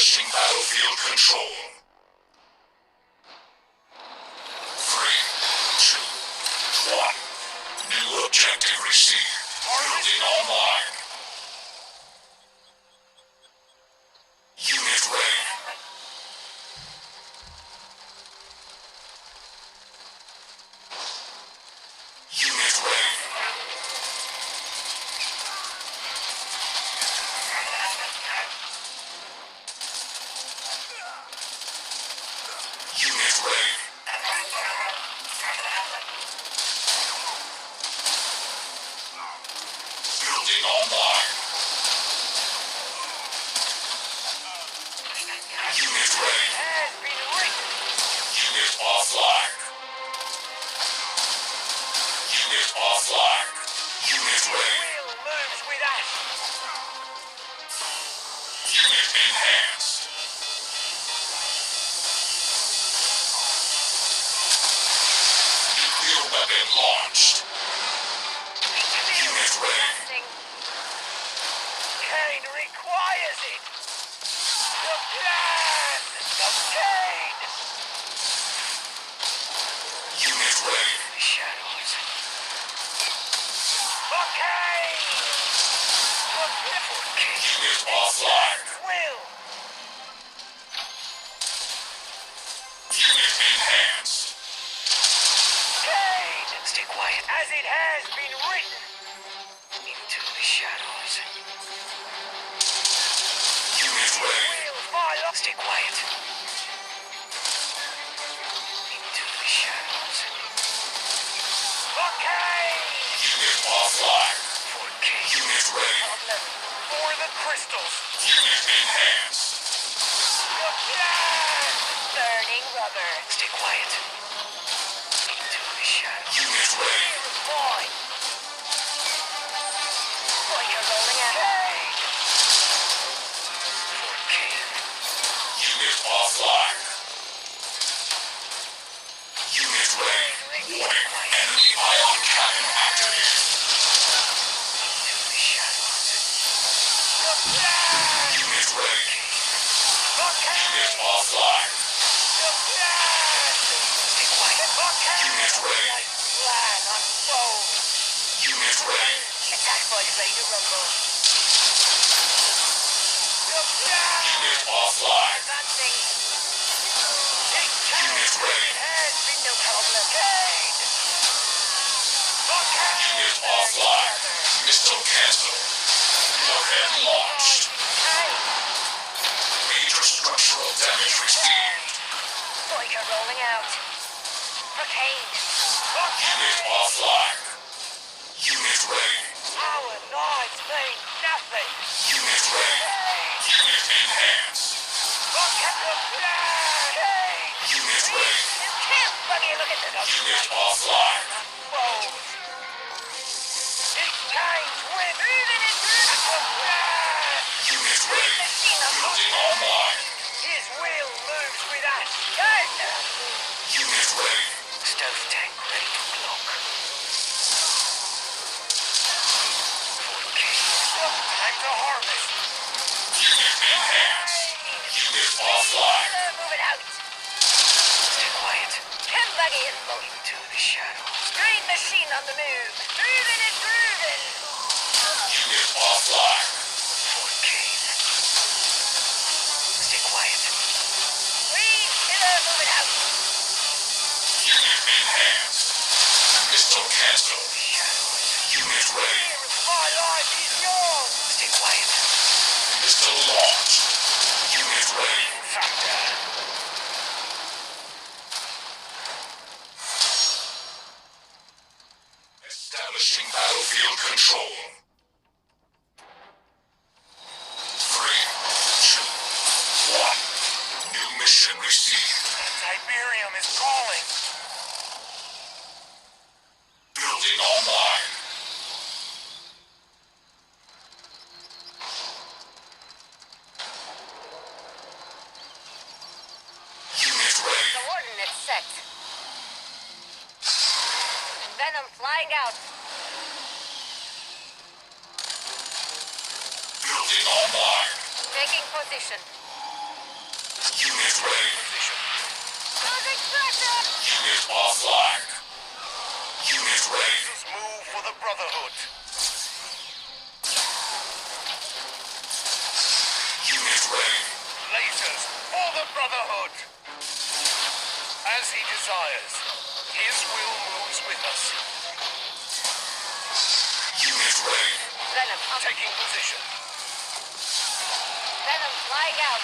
Establishing battlefield control. 3, 2, 1. New objective received. Building online. Unit ready. Unit ready. Unit ready. Building online. Unit ready. Unit offline. Unit offline. Unit ready. Unit enhanced. Nuclear weapon launched. Unit ready. Kane requires it! The plan! The Kane! Unit ready. The shadows. The Kane! The beautiful Kane! Unit offline. Will! Unit enhanced. Kane! Stay quiet. As it has been written! Into the shadows. Unit ready. Will fire! Stay quiet. Into the shadows. The Kane! Unit offline. For Kane. Unit ready. For the crystals. Unit enhanced. The plan! Burning rubber. Stay quiet. Into the shadows. Unit ready. Fine. Breaker rolling out. Kane! For Kane. Unit offline. Unit ready. Warning. Enemy ion cannon activated. Into the shadows. The plan! Unit ready. The Kane! Unit offline. The plan! Stay quiet. The Kane! Unit ready. Plan unfold. Unit ready. Attack boys ready to rumble. The plan! Unit offline. Advancing. Unit ready. It has been no problem. Kane! The Kane! Unit offline. Missile cancelled. Warhead launched. Kane! Major structural damage received. Breaker rolling out. For Kane! The Unit Kane! offline. Unit ready. Our lives mean nothing. Unit ready. Unit enhanced. The plan! Kane! Unit ready. Can't buggy look at the Unit offline. unfold. It's Kane's win. Moving it through the plan! Unit ready. Machine Building online. His will moves with us. Kane! Unit ready. Stove tank ready to block. For Kane. Time to harvest. Unit enhanced. Unit offline. Move it out. Stay quiet. Can buggy is moving to the shadows. Green machine on the move. Moving and grooving. Unit offline. For Kane. Stay quiet. Green killer moving out. Unit enhanced. Missile cancelled. Shadows. Unit ready. My life is yours. Stay quiet. Missile launched. Unit ready. Thunder. Establishing battlefield control. 3, 2, 1. New mission received. Tiberium is calling. Building online. Unit ready. Coordinates set. Venom flying out. Building online. Taking position. Unit ready. Position. Losing pressure! Unit offline. Unit ready. Let's move for the Brotherhood. Unit ready. Lasers for the Brotherhood. As he desires, his will moves with us. Unit ready. Venom taking position. Venom flying out.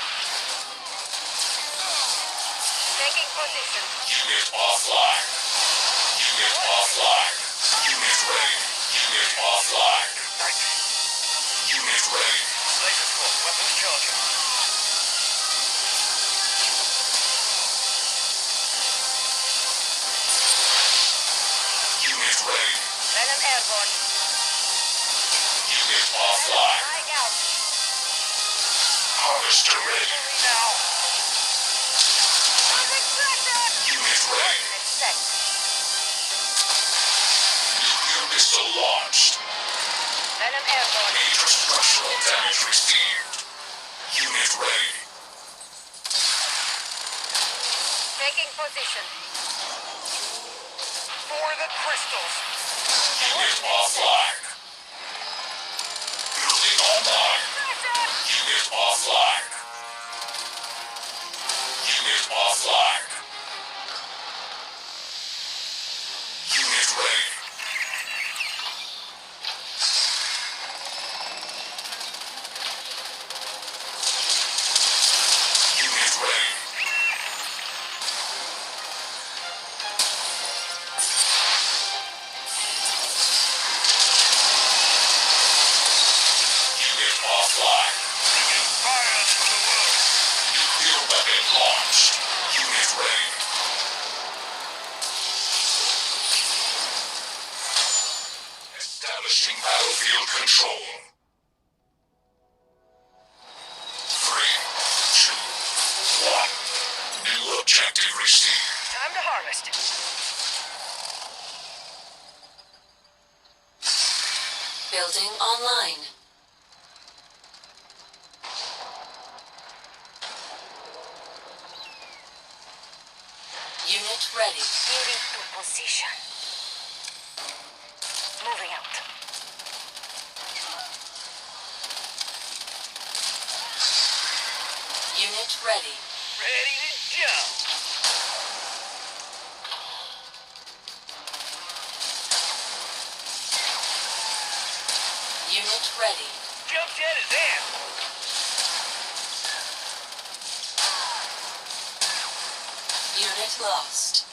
Taking position. Unit offline. Unit offline. Unit ready. Unit offline. Right. Unit ready. Laser squad, weapons charging. Unit ready. Venom airborne. Unit offline. Flying out. Harvester ready. Now. Losing pressure! Unit ready. Coordinates set. Nuclear missile launched. Venom airborne. Major structural damage received. Unit ready. Taking position. For the crystals. Unit offline. Building online. Pressure! Unit offline. Unit offline. Unit ready. Unit ready. Unit offline. Bringing fire to the world. Nuclear weapon launched. Unit ready. Establishing battlefield control. 3, 2, 1. New objective received. Time to harvest. Building online. Unit ready. Getting to position. Moving out. Unit ready. Ready to jump. Unit ready. Jump jet is in. Unit lost.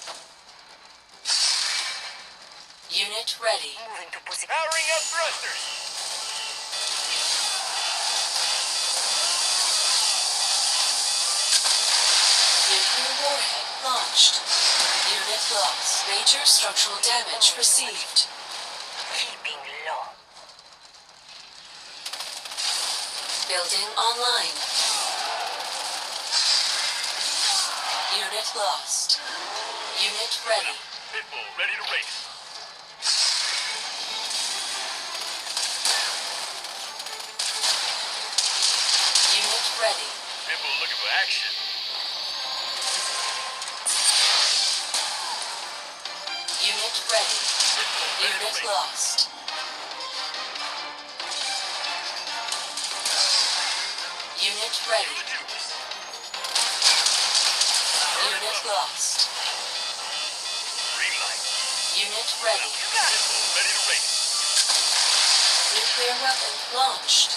Unit ready. Moving to position. Powering up thrusters. Nuclear warhead launched. Unit lost. Major structural damage received. Keeping low. Building online. Unit lost. Unit ready. Pitbull ready to race. Unit ready. Pitbull looking for action. Unit ready. Pitbull ready to Unit race. lost. Unit ready. The juice. Unit lost. Green light. Unit ready. You got it. Pitbull ready to race. Nuclear weapon launched.